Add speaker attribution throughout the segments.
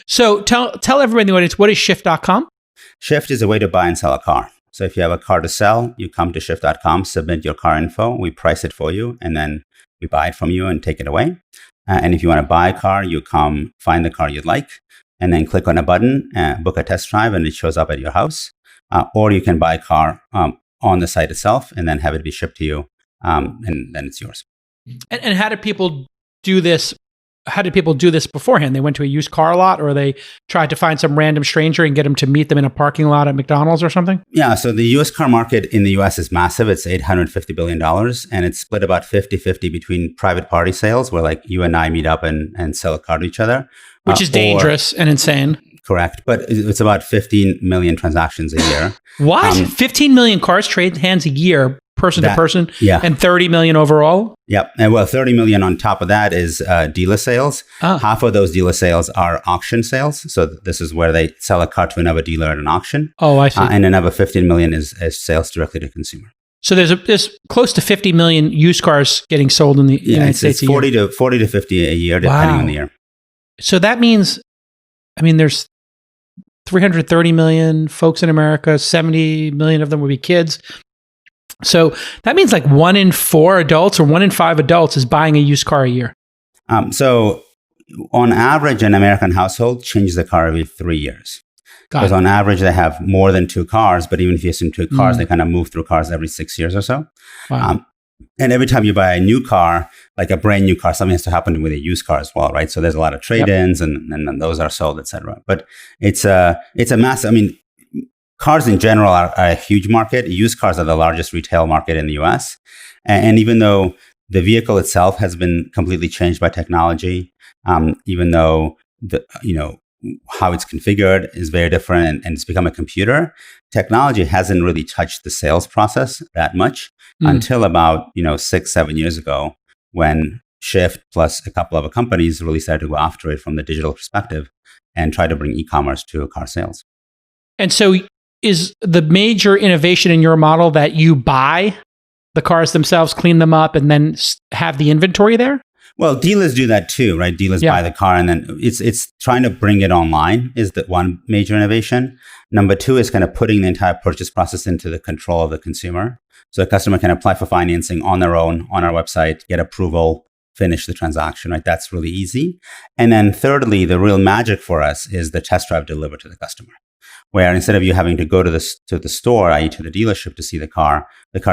Speaker 1: So tell everybody in the audience, what is Shift.com?
Speaker 2: Shift is a way to buy and sell a car. So if you have a car to sell, you come to Shift.com, submit your car info, we price it for you, and then we buy it from you and take it away. And if you want to buy a car, you come find the car you'd like, and then click on a button, book a test drive, and it shows up at your house. Or you can buy a car on the site itself and then have it be shipped to you, and then it's yours.
Speaker 1: And how did people do this? How did people do this beforehand? They went to a used car lot, or they tried to find some random stranger and get them to meet them in a parking lot at McDonald's or something?
Speaker 2: Yeah, so the used car market in the US is massive. It's $850 billion, and it's split about 50-50 between private party sales, where like you and I meet up and sell a car to each other.
Speaker 1: Which is dangerous and insane.
Speaker 2: Correct. But it's about 15 million transactions a year.
Speaker 1: What? 15 million cars trade hands a year, person to person?
Speaker 2: Yeah.
Speaker 1: And 30 million overall?
Speaker 2: Yep. And well, 30 million on top of that is dealer sales. Half of those dealer sales are auction sales. So this is where they sell a car to another dealer at an auction.
Speaker 1: Oh, I see.
Speaker 2: And another 15 million is sales directly to consumer.
Speaker 1: So there's close to 50 million used cars getting sold in the United States
Speaker 2: it's 40 to 50 a year, depending on the year.
Speaker 1: So that means, there's 330 million folks in America, 70 million of them would be kids. So that means like 1 in 4 adults or 1 in 5 adults is buying a used car a year.
Speaker 2: So on average, an American household changes the car every 3 years. Because on average, they have more than 2 cars, but even if you assume 2 cars, they kind of move through cars every 6 years or so.
Speaker 1: Wow.
Speaker 2: And every time you buy a new car, like a brand new car, something has to happen with a used car as well, right? So there's a lot of trade-ins, and then those are sold, et cetera. But it's a massive, cars in general are a huge market. Used cars are the largest retail market in the US. And even though the vehicle itself has been completely changed by technology, even though how it's configured is very different and it's become a computer, technology hasn't really touched the sales process that much until about 6-7 years ago, when Shift plus a couple of other companies really started to go after it from the digital perspective and try to bring e-commerce to car sales.
Speaker 1: And so is the major innovation in your model that you buy the cars themselves, clean them up, and then have the inventory there?
Speaker 2: Well, dealers do that too, right? Dealers buy the car, and then it's trying to bring it online is the one major innovation. Number 2 is kind of putting the entire purchase process into the control of the consumer. So a customer can apply for financing on their own on our website, get approval, finish the transaction, right? That's really easy. And then thirdly, the real magic for us is the test drive delivered to the customer, where instead of you having to go to the store, i.e. to the dealership to see the car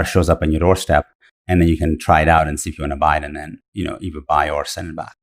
Speaker 2: shows up on your doorstep. And then you can try it out and see if you want to buy it, and then either buy or send it back.